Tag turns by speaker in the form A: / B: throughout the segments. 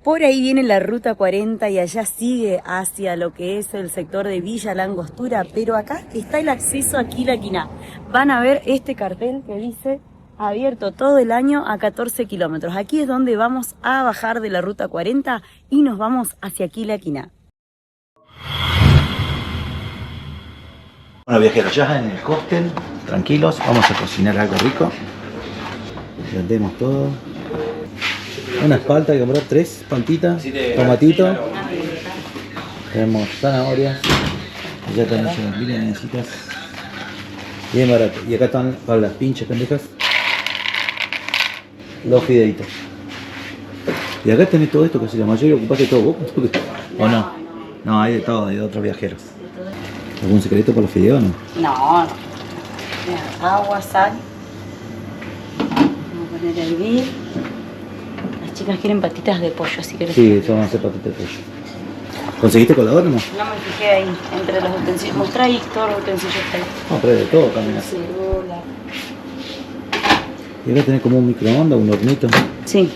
A: Por ahí viene la ruta 40 y allá sigue hacia lo que es el sector de Villa La Angostura, pero acá está el acceso a Quilaquiná. Van a ver este cartel que dice abierto todo el año a 14 kilómetros. Aquí es donde vamos a bajar de la ruta 40 y nos vamos hacia Quilaquiná.
B: Bueno, viajeros, ya en el hostel, tranquilos, vamos a cocinar algo rico. Vendemos todo. Unas paltas, que comprar 3 paltitas, tomatito. Tenemos zanahorias. Ya tenemos unas milanesitas. Bien barato. Y acá están para las pinches pendejas los fideitos. Y acá tenés todo esto, que si la mayoría ocupaste todo vos. ¿O no? No, hay de todo, hay de otros viajeros. ¿Algún secreto para los fideos o no?
A: No. Mira, agua, sal. Vamos a poner a hervir. Las chicas quieren patitas de pollo, si querés.
B: Sí, eso vamos a hacer patitas de pollo. ¿Conseguiste colador o no?
A: No me fijé ahí, entre los utensilios. Mostrá ahí todos los utensilios que hay.
B: No, pero de todo también.
A: Cerola.
B: Y acá tenés como un microondas, un hornito.
A: Sí.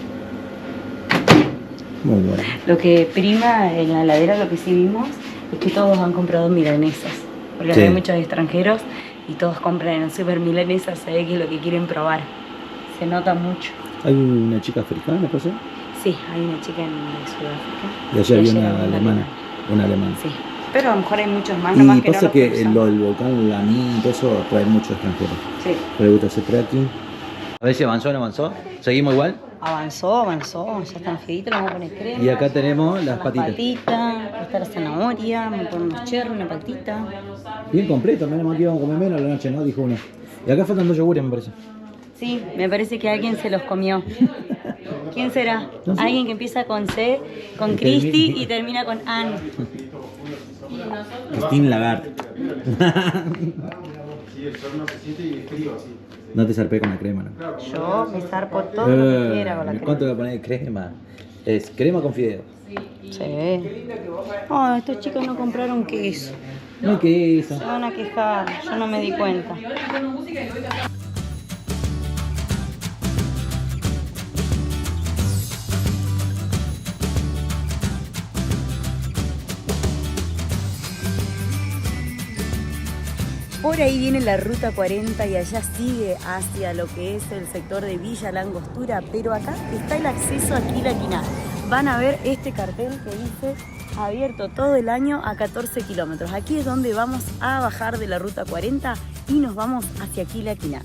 B: Muy bueno.
A: Lo que prima en la heladera, lo que sí vimos, es que todos han comprado milanesas. Porque
B: Sí.
A: hay muchos extranjeros y todos compran en el super milanesas, se ve que es lo que quieren probar. Se nota mucho.
B: Hay una chica africana, ¿no pasa?
A: Sí, hay una chica en Sudáfrica.
B: Y allá había una
A: una
B: alemana. Una alemana.
A: Sí, pero a lo mejor hay muchos más, nomás
B: Y
A: que no
B: pasa
A: los
B: que
A: cruzan.
B: el volcán Lanín, todo eso atrae muchos extranjeros.
A: Sí.
B: Le gusta hacer trekking. A ver si avanzó o no avanzó. ¿Seguimos igual?
A: Avanzó, ya están los fideitos, le vamos a poner crema.
B: Y acá tenemos las patitas.
A: Está la zanahoria, vamos a poner unos cherry, una patita.
B: Bien completo, menos mal que íbamos a comer menos a la noche, ¿no? Dijo uno. Y acá faltan 2 yogures, me parece.
A: Sí, me parece que alguien se los comió. ¿Quién será?
B: No sé.
A: Alguien que empieza con C, con
B: Y
A: Cristi
B: termina-
A: y termina con Ann.
B: Christine Lagarde. No te zarpé con la crema, ¿no?
A: Yo me zarpo todo lo que quiera con la crema.
B: ¿Cuánto le voy a poner de crema? Es crema con fideo.
A: Sí. Oh, estos chicos no compraron queso.
B: No hay queso.
A: Se van a quejar, yo no me di cuenta. Por ahí viene la ruta 40 y allá sigue hacia lo que es el sector de Villa La Angostura, pero acá está el acceso a Quilaquiná. Van a ver este cartel que dice abierto todo el año a 14 kilómetros. Aquí es donde vamos a bajar de la ruta 40 y nos vamos hacia Quilaquiná.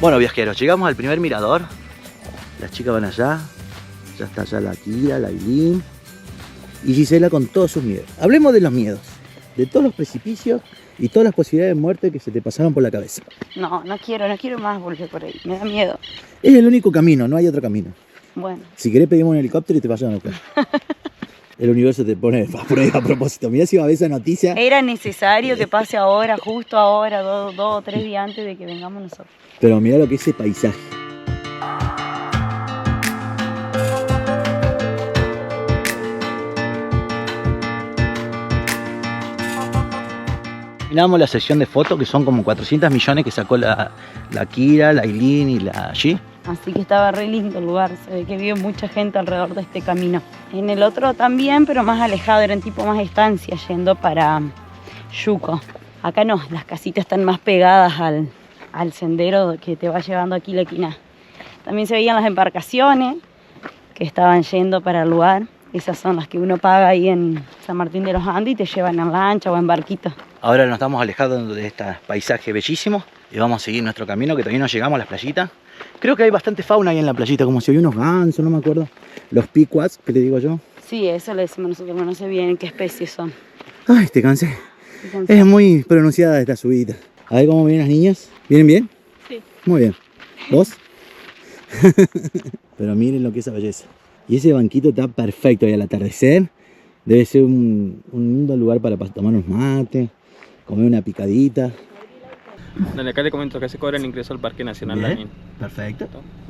B: Bueno, viajeros, llegamos al primer mirador. Las chicas van allá. Ya está allá la Kira, la Aileen y Gisela con todos sus miedos. Hablemos de los miedos, de todos los precipicios y todas las posibilidades de muerte que se te pasaron por la cabeza.
A: No quiero más volver por ahí, me da miedo.
B: Es el único camino, no hay otro camino.
A: Bueno,
B: Si querés pedimos un helicóptero y te vayan a buscar. El universo te pone a prueba a propósito. Mirá si va a ver esa noticia.
A: era necesario que pase ahora, justo ahora, dos o tres días antes de que vengamos nosotros.
B: Pero mirá lo que es ese paisaje. Terminamos la sesión de fotos, que son como 400 millones que sacó la Kira, la Aileen y la G.
A: Así que estaba re lindo el lugar, se ve que vio mucha gente alrededor de este camino. En el otro también, pero más alejado, eran tipo más estancias yendo para Yuco. Acá no, las casitas están más pegadas al sendero que te va llevando aquí la Quilaquiná. También se veían las embarcaciones que estaban yendo para el lugar. Esas son las que uno paga ahí en San Martín de los Andes y te llevan en lancha o en barquito.
B: Ahora nos estamos alejando de este paisaje bellísimo y vamos a seguir nuestro camino, que todavía no llegamos a las playitas. Creo que hay bastante fauna ahí en la playita, como si había unos gansos, no me acuerdo. Los picuas, ¿qué le digo yo?
A: Sí, eso le decimos nosotros, no sé bien qué especies son.
B: Ay, te cansé. Es muy pronunciada esta subida. A ver cómo vienen las niñas. ¿Vienen bien?
A: Sí.
B: Muy bien. ¿Vos? Pero miren lo que es esa belleza. Y ese banquito está perfecto ahí al atardecer. Debe ser un lindo lugar para tomar unos mates, comer una picadita.
C: Dale, acá le comento que se cobra el ingreso al Parque Nacional
B: Bien,
C: Lanín.
B: perfecto.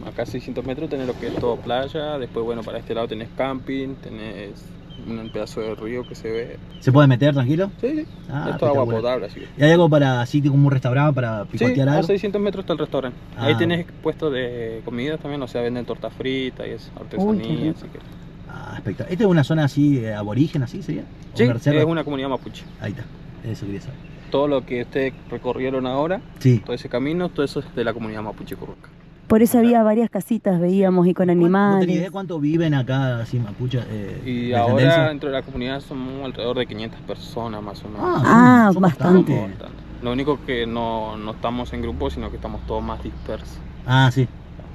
C: Acá a 600 metros tenés lo que es todo playa, después bueno, para este lado tenés camping, tenés un pedazo de río que se ve.
B: ¿Se puede meter tranquilo?
C: Sí, sí.
B: Ah,
C: Es toda agua
B: espectacular.
C: potable, así que.
B: ¿Y hay algo para así como un restaurante para
C: Sí,
B: picotear
C: a
B: algo?
C: 600 metros está el restaurante.
B: Ah.
C: Ahí tenés puestos de comida también, o sea, venden torta frita y eso,
A: Uy, qué
C: artesanía,
A: rico.
C: así que.
B: Ah, espectacular. ¿Esta es una zona así aborigen, así sería? ¿O
C: Sí,
B: una reserva?
C: es una comunidad mapuche.
B: Ahí está, eso quería saber.
C: Todo lo que ustedes recorrieron ahora,
B: Sí.
C: todo ese camino, todo eso es de la comunidad mapuche Curruca.
A: Por eso había varias casitas, veíamos, y con
B: ¿No tenía idea
A: animales.
B: cuánto viven acá, así mapuche?
C: Y
B: de
C: ahora
B: tendencia?
C: dentro de la comunidad somos alrededor de 500 personas más o menos.
A: Ah,
B: son
A: bastante.
C: Somos bastantes. Lo único que no estamos en grupo, sino que estamos todos más dispersos.
B: Ah, sí.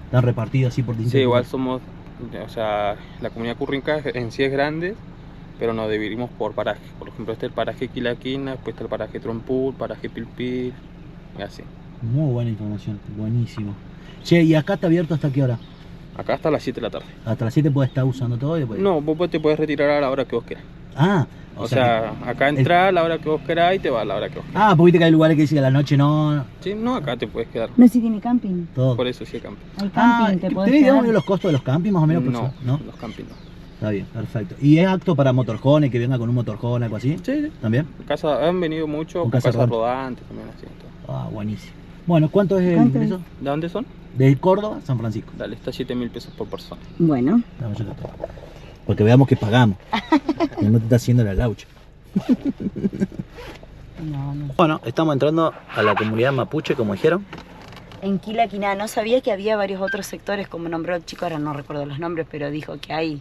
B: Están repartidos así por distintos
C: Sí, igual
B: lugares.
C: somos, o sea, la comunidad currinca en sí es grande, pero nos dividimos por parajes. Por ejemplo, este es el paraje Quilaquina, después está el paraje Trompul, paraje Pilpil, y así.
B: Muy buena información, buenísimo. Che, ¿y acá está abierto hasta qué hora?
C: Acá hasta las 7 de la tarde.
B: Hasta las 7 puedes estar usando todo y después...
C: No, vos te puedes retirar a la hora que vos quieras.
B: Ah,
C: O sea, acá entrás a la hora que vos querás y te vas a la hora que vos querás.
B: Ah, porque viste que hay lugares que dicen que a la noche no...
C: Sí, no, acá te puedes quedar.
A: No sé si tiene camping.
B: Todo.
C: Por eso sí hay camping.
A: Hay
B: Ah,
A: camping, te podés
B: ¿tenés idea
A: quedar.
B: de los costos de los campings más o menos?
C: No,
B: ¿No?
C: los camping no.
B: Está bien, perfecto. ¿Y es apto para motorjones, que venga con un motorjón, algo así?
C: Sí, sí.
B: ¿También?
C: Han venido muchos
B: Con
C: con
B: casa
C: casas
B: rodante.
C: rodantes también así. Todo.
B: Ah, buenísimo. Bueno, ¿cuánto es el
A: ¿Cuánto es?
B: ingreso?
C: ¿De dónde son?
B: De Córdoba a San Francisco.
C: Dale, está 7.000 pesos por persona.
A: Bueno,
B: Dame yo todo. Porque veamos que pagamos. Que no te está haciendo la laucha.
A: no.
B: Bueno, estamos entrando a la comunidad mapuche, como dijeron.
A: En Quilaquina, no sabía que había varios otros sectores, como nombró el chico, ahora no recuerdo los nombres, pero dijo que hay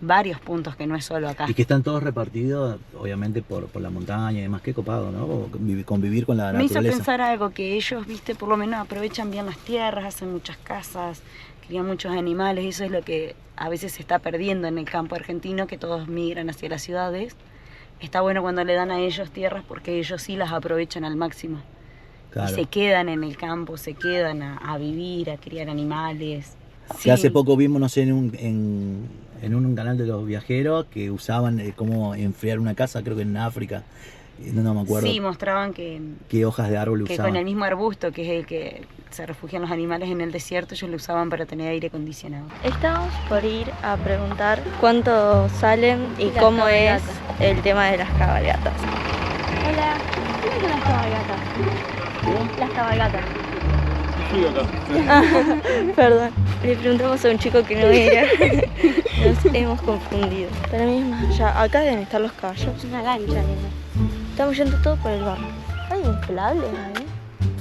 A: varios puntos, que no es solo acá.
B: Y que están todos repartidos, obviamente, por la montaña y demás. Qué copado, ¿no? Convivir con la
A: Me hizo
B: naturaleza.
A: pensar algo, que ellos, viste, por lo menos aprovechan bien las tierras, hacen muchas casas, crían muchos animales, eso es lo que a veces se está perdiendo en el campo argentino, que todos migran hacia las ciudades. Está bueno cuando le dan a ellos tierras porque ellos sí las aprovechan al máximo.
B: Claro.
A: Y se quedan en el campo, se quedan a vivir, a criar animales.
B: Que
A: Sí.
B: hace poco vimos, no sé, en un canal de los viajeros que usaban cómo enfriar una casa, creo que en África. No me acuerdo
A: Sí, mostraban que
B: qué hojas de árbol
A: con
B: usaban.
A: el mismo arbusto, que es el que se refugian los animales en el desierto, ellos lo usaban para tener aire acondicionado.
D: Estamos por ir a preguntar cuánto salen y cómo es el tema de las cabalgatas.
E: Hola, ¿qué son las cabalgatas? Las cabalgatas.
D: Perdón. Le preguntamos a un chico que no era. Nos hemos confundido. Para mí es más allá. Acá deben estar los caballos.
E: Es una lancha, nena.
D: Estamos yendo todo por el barrio. ¿Hay inflables ahí?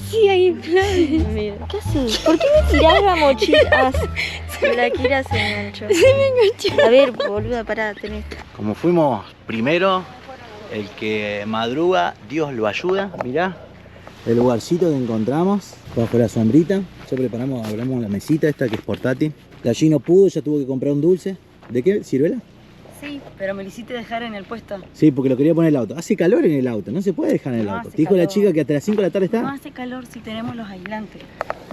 E: Sí, hay inflables.
D: Mira, ¿qué haces? ¿Por qué me tirás la mochila? La Kira se enganchó. A ver, boluda, pará, tenés.
B: Como fuimos primero, el que madruga, Dios lo ayuda. Mirá el lugarcito que encontramos, bajo la sombrita. Ya preparamos, abramos la mesita esta que es portátil. La allí no pudo, ya tuvo que comprar un dulce. ¿De qué? ¿Ciruela?
A: Sí, pero me lo hiciste dejar en el puesto.
B: Sí, porque lo quería poner en el auto. Hace calor en el auto, no se puede dejar en el
A: No
B: auto.
A: hace
B: Te dijo la
A: calor.
B: chica que hasta las 5 de la tarde
A: No
B: está.
A: hace calor si tenemos los aislantes.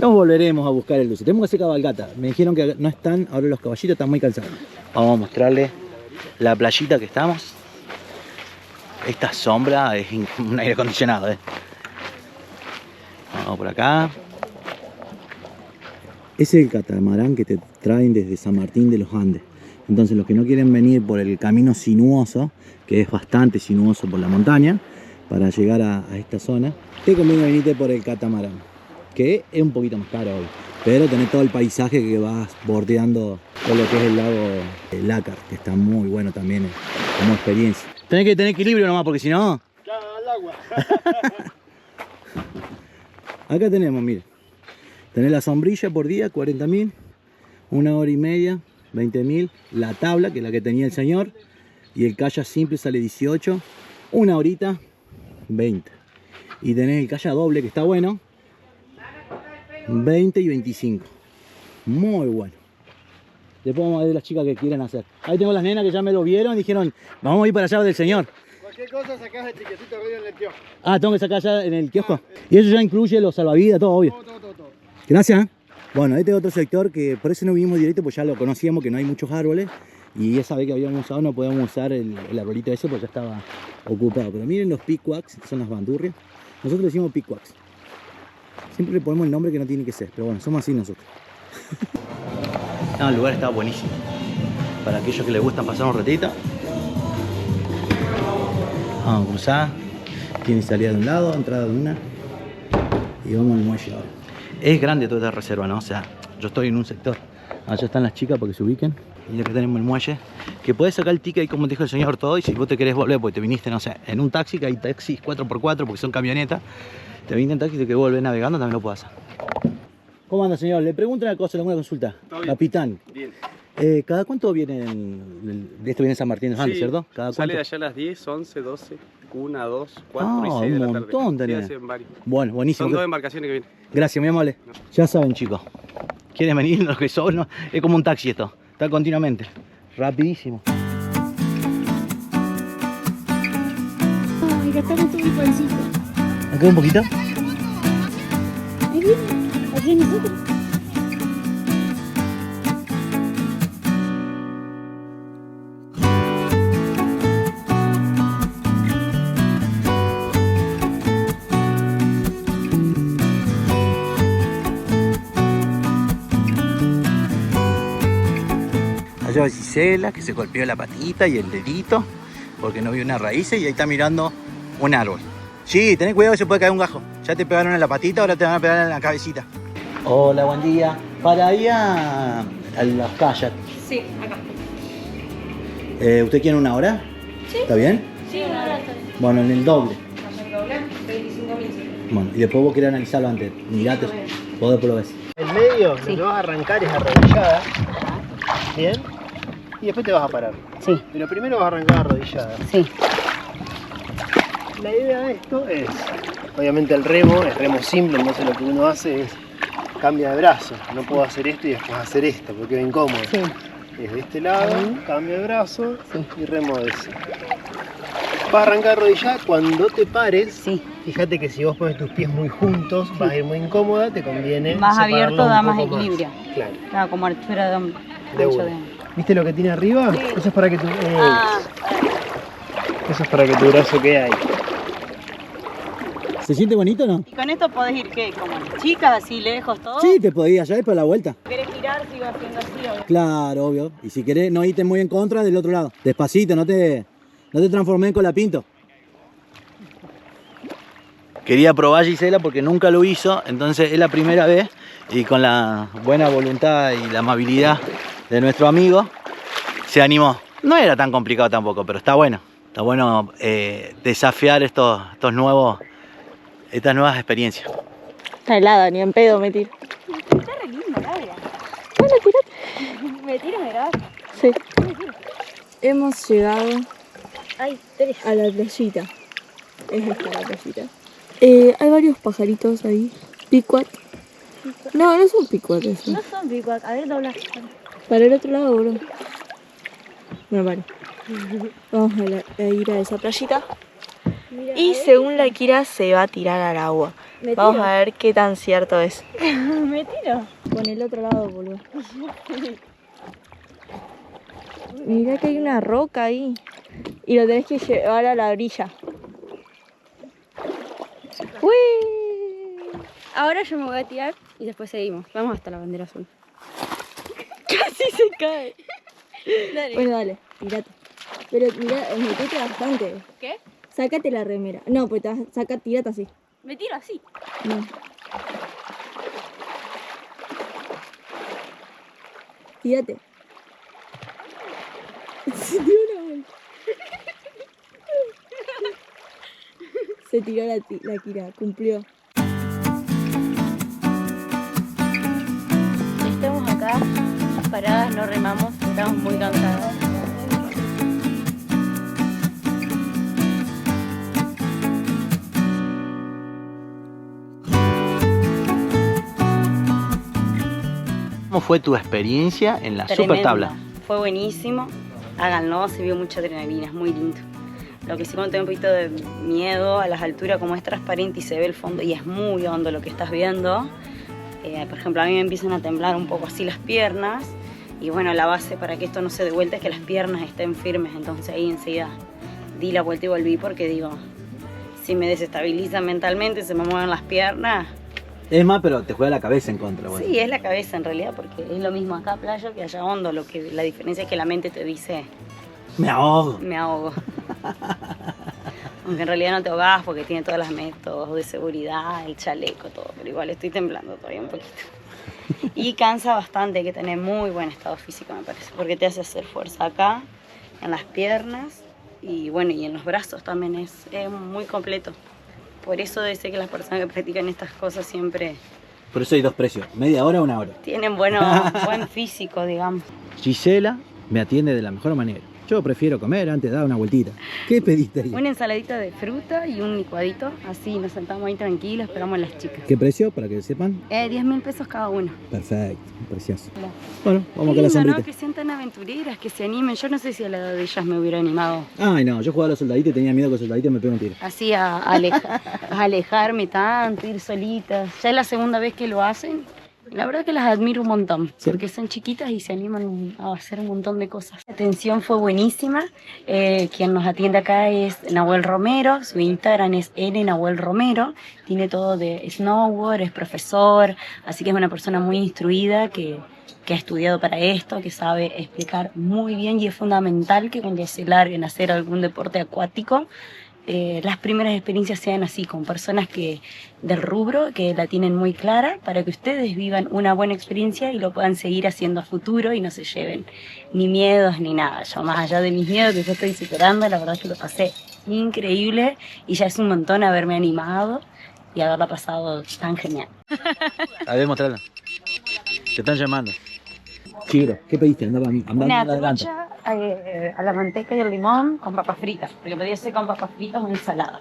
B: Nos volveremos a buscar el dulce. Tenemos que hacer cabalgata. Me dijeron que no están, ahora los caballitos están muy cansados. Vamos a mostrarles la playita que estamos. Esta sombra es un aire acondicionado, Vamos por acá. Ese es el catamarán que te traen desde San Martín de los Andes. Entonces los que no quieren venir por el camino sinuoso, que es bastante sinuoso por la montaña, para llegar a esta zona, te conviene venirte por el catamarán, que es un poquito más caro hoy. Pero tenés todo el paisaje que vas bordeando todo lo que es el lago Lácar, que está muy bueno también como experiencia. Tenés que tener equilibrio nomás, porque si no... Acá tenemos, mire, tenés la sombrilla por día, 40.000, 1 hora y media, 20.000, la tabla, que es la que tenía el señor, y el kayak simple sale 18, 1 horita, 20. Y tenés el kayak doble, que está bueno, 20 y 25. Muy bueno. Después vamos a ver las chicas que quieren hacer. Ahí tengo las nenas que ya me lo vieron y dijeron, vamos a ir para allá del señor.
F: Cualquier cosa sacás el tiquecito arriba en el kiosco.
B: Ah, tengo que sacar allá en el kiosco. Y eso ya incluye los salvavidas, todo obvio.
F: Todo.
B: Gracias. Bueno, este es otro sector que por eso no vinimos directo, pues ya lo conocíamos, que no hay muchos árboles. Y esa vez que habíamos usado no podíamos usar el arbolito ese porque ya estaba ocupado. Pero miren los pickwax, son las bandurrias. Nosotros le decimos pickwax. Siempre le ponemos el nombre que no tiene que ser, pero bueno, somos así nosotros. No, el lugar está buenísimo. Para aquellos que les gustan pasar un ratito. Vamos a cruzar. Tiene salida de un lado, entrada de una. Y vamos al muelle ahora. Es grande toda esta reserva, ¿no? O sea, yo estoy en un sector. Allá están las chicas para que se ubiquen. Y acá tenemos el muelle. Que podés sacar el ticket ahí, como dijo el señor, todo. Y si vos te querés volver porque te viniste, no sé, en un taxi, que hay taxis 4x4 porque son camionetas. Te viniste en taxi y te querés volver navegando, también lo puedes hacer. ¿Cómo anda, señor? Le pregunto una cosa, alguna consulta. Capitán.
G: Bien.
B: ¿Cada cuánto vienen? Esto viene en San Martín de los Andes,
G: Sí,
B: ¿cierto? ¿Cada
G: sale
B: cuánto?
G: de allá a las 10, 11, 12, 1, 2, 4 y 6 de
B: un
G: la tarde.
B: montón tenés.
G: Sí, hacen varios.
B: Bueno, buenísimo.
G: Son 2 embarcaciones que vienen.
B: Gracias, muy amable. Ya saben, chicos. Quieren venir los que son, ¿no? Es como un taxi esto. Está continuamente. Rapidísimo.
E: Ay, gastamos todo mi pancito.
B: ¿Me queda un poquito?
E: Ahí viene, aquí nosotros.
B: Allá va Gisela, que se golpeó la patita y el dedito porque no vio una raíz y ahí está mirando un árbol. Sí, tenés cuidado que se puede caer un gajo. Ya te pegaron en la patita, ahora te van a pegar en la cabecita. Hola, buen día. Para ir a los kayaks.
D: Sí, acá.
B: ¿Usted quiere una hora? Sí. ¿Está bien?
D: Sí, una hora está bien.
B: Bueno, en el doble.
D: ¿El doble? 25.000.
B: Bueno, y después vos querés analizarlo antes. Mirate, vos después lo ves.
F: El medio, lo que vas a arrancar es arrodillada. Bien. Y después te vas a parar.
A: Sí,
F: Pero primero vas a arrancar arrodillada.
A: sí.
F: La idea de esto es, obviamente el remo simple, entonces lo que uno hace es cambia de brazo. No puedo hacer esto y después hacer esto, porque es incómodo.
A: Sí.
F: Es de este lado, cambio de brazo
A: Sí.
F: y remo de ese. Vas a arrancar arrodillada cuando te pares.
A: Sí.
F: Fíjate que si vos pones tus pies muy juntos, vas a ir muy incómoda, te conviene
A: Más
F: separarlos
A: abierto
F: un
A: da más
F: poco
A: equilibrio.
F: Claro.
A: Claro, como altura de hombro.
F: De
A: ancho
F: uno.
A: de hombro.
F: ¿Viste lo que tiene arriba?
A: Sí.
F: Eso es para que tu,
A: Ah,
F: eso es para que tu brazo quede ahí.
B: ¿Se siente bonito o no?
A: y con esto podés ir, ¿qué? Como las chicas, así lejos, todo.
B: Sí, te podías allá y para la vuelta.
A: ¿Querés girar? Sigo haciendo así, obvio.
B: Claro, obvio. Y si querés no irte muy en contra del otro lado. Despacito, no te transformé en colapinto. Quería probar Gisela porque nunca lo hizo, entonces es la primera vez y con la buena voluntad y la amabilidad de nuestro amigo se animó. No era tan complicado tampoco, pero está bueno. Está bueno desafiar estas nuevas experiencias.
D: Está helada, ni en pedo me tiro.
E: Está re lindo, Laura.
D: Bueno, tirate.
E: ¿Me tiras, me grabas?
D: Sí. Hemos llegado
E: Ay, tres.
D: a la playita. Es esta la playita. Hay varios pajaritos ahí. Picuat. No, no son picuat esos.
E: No son picuac. A ver, dobla.
D: Para el otro lado, bro. Bueno, vale. Vamos a ir a esa playita.
E: Mira,
D: Y según la Kira se va a tirar al agua.
E: ¿Me
D: Vamos
E: tiro?
D: a ver qué tan cierto es.
E: ¿Me tiro?
D: Con el otro lado, boludo. Mira que hay una roca ahí. Y lo tenés que llevar a la orilla. ¡Uy!
E: Ahora yo me voy a tirar y después seguimos. Vamos hasta la bandera azul.
D: Casi se cae.
E: Dale.
D: Bueno, dale, tirate. Pero mira, metete bastante.
E: ¿Qué?
D: Sácate la remera. No, pues tirate así.
E: Me tiro así.
D: No. Tírate. Se tiró una vuelta. Se tiró la Kira, cumplió.
A: Estamos acá, paradas, no remamos, estamos muy cansadas.
B: ¿Cómo fue tu experiencia en la
A: Tremendo.
B: super tabla?
A: Fue buenísimo, háganlo, se vio mucha adrenalina, es muy lindo. Lo que sí cuando tengo un poquito de miedo a las alturas, como es transparente y se ve el fondo y es muy hondo lo que estás viendo. Por ejemplo, a mí me empiezan a temblar un poco así las piernas Y bueno, la base para que esto no se dé vuelta es que las piernas estén firmes. Entonces ahí enseguida di la vuelta y volví porque digo, si me desestabiliza mentalmente, se me mueven las piernas.
B: Es más, pero te juega la cabeza en contra. Bueno.
A: Sí, es la cabeza en realidad, porque es lo mismo acá playa que allá hondo. La diferencia es que la mente te dice,
B: Me ahogo.
A: me ahogo. Aunque en realidad no te ahogás porque tiene todos los métodos de seguridad, el chaleco, todo. Pero igual estoy temblando todavía un poquito. Y cansa bastante, hay que tener muy buen estado físico, me parece. Porque te hace hacer fuerza acá, en las piernas y bueno, y en los brazos también es muy completo. Por eso dice que las personas que practican estas cosas siempre
B: Por eso hay dos precios, media hora o una hora.
A: tienen buen físico, digamos.
B: Gisela me atiende de la mejor manera. Yo prefiero comer antes de dar una vueltita. ¿Qué pediste ahí?
A: Una ensaladita de fruta y un licuadito, así nos sentamos ahí tranquilos, esperamos a las chicas.
B: ¿Qué precio? Para que sepan.
A: 10.000 pesos cada uno.
B: Perfecto, precioso.
A: Hola.
B: Bueno, vamos
A: Qué
B: con la
A: lindo,
B: sombrita.
A: ¿no? Que sean tan aventureras, que se animen. Yo no sé si a la edad de ellas me hubiera animado
B: Ay, no, yo jugaba a los soldaditos y tenía miedo que los soldaditos me peguen un tiro.
A: así a alejarme tanto, ir solitas. Ya es la segunda vez que lo hacen. La verdad que las admiro un montón,
B: ¿Sí?
A: porque son chiquitas y se animan a hacer un montón de cosas. La atención fue buenísima. Quien nos atiende acá es Nahuel Romero, su Instagram es Nahuel Romero, tiene todo de snowboard, es profesor, así que es una persona muy instruida que ha estudiado para esto, que sabe explicar muy bien y es fundamental que cuando se larguen a hacer algún deporte acuático, las primeras experiencias sean así, con personas del rubro que la tienen muy clara, para que ustedes vivan una buena experiencia y lo puedan seguir haciendo a futuro y no se lleven ni miedos ni nada. Yo, más allá de mis miedos que yo estoy superando, la verdad es que lo pasé increíble y ya es un montón haberme animado y haberla pasado tan genial.
B: A ver, mostrarla. Te están llamando. Chigro, ¿qué pediste? Andaba
A: Una
B: adelante.
A: trucha a la manteca y el limón con papas fritas, porque podía ser con papas fritas o ensalada.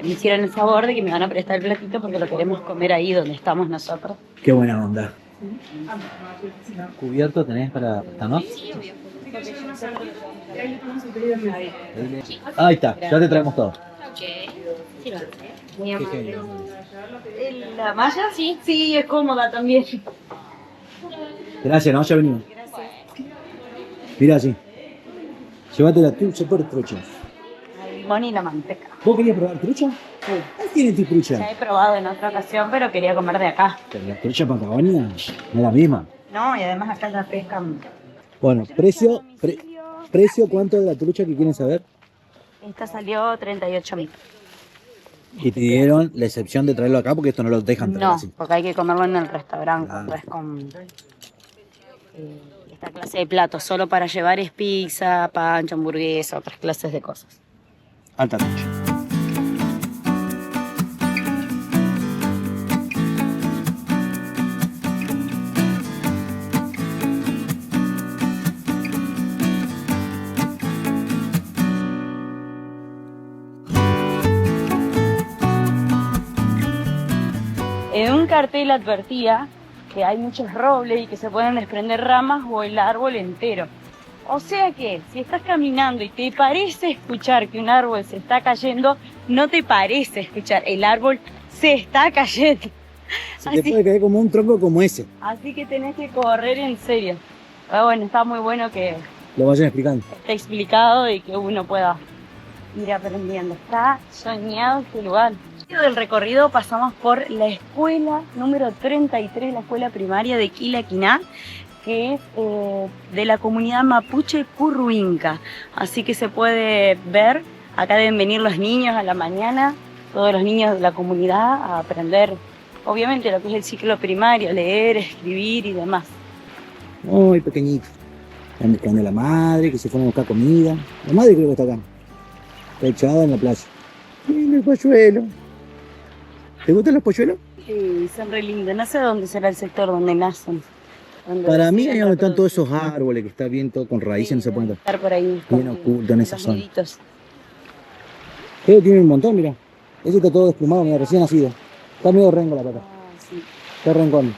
A: Me hicieron el favor de que me van a prestar el platito porque lo queremos comer ahí donde estamos nosotros.
B: Qué buena onda. ¿Cubierto tenés para prestarnos?
A: Sí, obvio.
B: Ahí está, ya te traemos todo.
A: Muy
B: Qué
A: amable.
B: genio.
A: ¿La malla? Sí. Sí, es cómoda también.
B: Gracias, no, ya venimos. Mirá así. Llévate la trucha por trucha.
A: El limón y la manteca.
B: ¿Vos querías probar trucha?
A: Sí.
B: Ahí tiene tu trucha.
A: Ya he probado en otra ocasión, pero quería comer de acá.
B: Pero la trucha patagonia no es la misma.
A: No, y además acá la pescan.
B: Bueno, precio, precio, ¿cuánto de la trucha que quieren saber?
A: Esta salió 38.000.
B: Y te dieron la excepción de traerlo acá porque esto no lo dejan traer
A: No,
B: así.
A: porque hay que comerlo en el restaurante,
B: Ah.
A: pues con esta clase de platos. Solo para llevar es pizza, pancho, hamburguesa, otras clases de cosas.
B: Alta trucha.
A: En un cartel advertía que hay muchos robles y que se pueden desprender ramas o el árbol entero. O sea que si estás caminando y te parece escuchar que un árbol se está cayendo, no te parece escuchar, el árbol se está cayendo.
B: Se te puede caer como un tronco como ese.
A: Así que tenés que correr en serio. Pero bueno, está muy bueno que
B: Lo vayan explicando.
A: esté explicado y que uno pueda ir aprendiendo. Está soñado este lugar. Del recorrido pasamos por la escuela número 33, la escuela primaria de Quilaquiná, que es de la comunidad mapuche Curruinca. Así que se puede ver, acá deben venir los niños a la mañana, todos los niños de la comunidad a aprender, obviamente, lo que es el ciclo primario, leer, escribir y demás.
B: Muy pequeñito. Están buscando a la madre, que se fueron a buscar comida. La madre creo que está acá. Está echada en la playa. Mira el polluelo. ¿Te gustan los polluelos?
A: Sí, son re lindos. No sé dónde será el sector donde nacen.
B: Para mí ahí donde están todos esos árboles que está bien todo con raíces, no se pueden
A: estar por ahí.
B: bien oculto en esa zona.
A: Niditos.
B: Tiene un montón, mira. Ese está todo desplumado, mira, recién nacido. Está medio rengo la pata.
A: Sí.
B: Está rencón.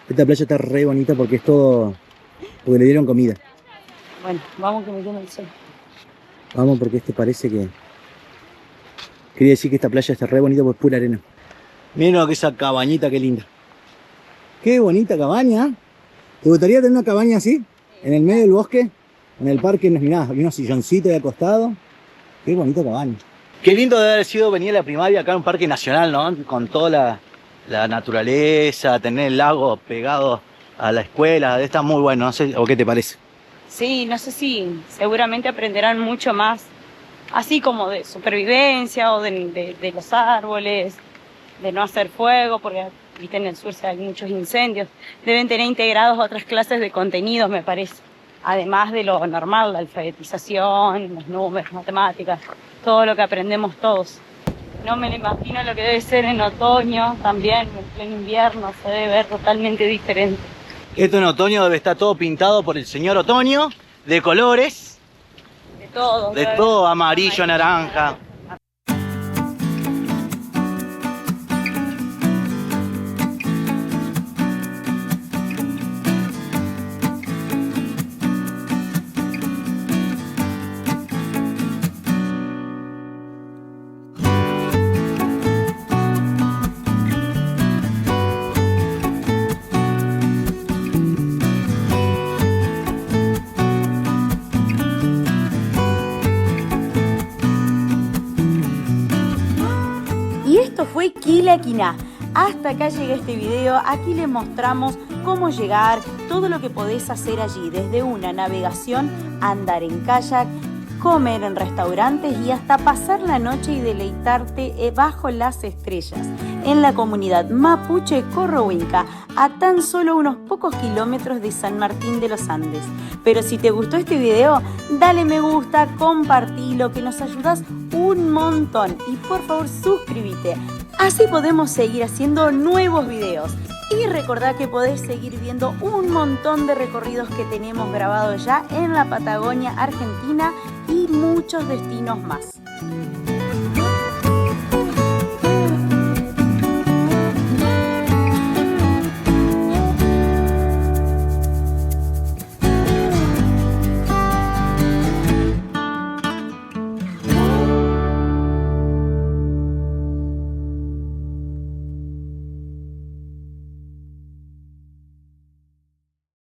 B: Esta playa está re bonita porque es todo... porque le dieron comida.
A: Bueno, vamos que me quema el sol.
B: Vamos porque parece que... Quería decir que esta playa está re bonita porque es pura arena. Miren esa cabañita, qué linda. Qué bonita cabaña. ¿Te gustaría tener una cabaña así? en el medio del bosque, en el parque, mirá, hay unos silloncitos de acostado. Qué bonito cabaña. Qué lindo debe haber sido venir a la primaria acá en un parque nacional, ¿no? Con toda la naturaleza, tener el lago pegado a la escuela. Está muy bueno, no sé, ¿o qué te parece?
A: Sí, no sé si seguramente aprenderán mucho más, así como de supervivencia o de los árboles, de no hacer fuego, porque viste, en el sur hay muchos incendios. Deben tener integrados otras clases de contenidos, me parece. Además de lo normal, la alfabetización, los números, matemáticas, todo lo que aprendemos todos. No me lo imagino lo que debe ser en otoño, también en pleno invierno, se debe ver totalmente diferente.
B: Esto en otoño debe estar todo pintado por el señor Otoño, de colores. De todo, amarillo, naranja.
A: Fue Quilaquiná. Hasta acá llega este video. Aquí les mostramos cómo llegar, todo lo que podés hacer allí, desde una navegación, andar en kayak, comer en restaurantes y hasta pasar la noche y deleitarte bajo las estrellas en la comunidad mapuche Corrohuinca, a tan solo unos pocos kilómetros de San Martín de los Andes. Pero si te gustó este video, dale me gusta, compartilo, que nos ayudas un montón, y por favor suscríbete, así podemos seguir haciendo nuevos videos. Y recordá que podés seguir viendo un montón de recorridos que tenemos grabados ya en la Patagonia Argentina y muchos destinos más.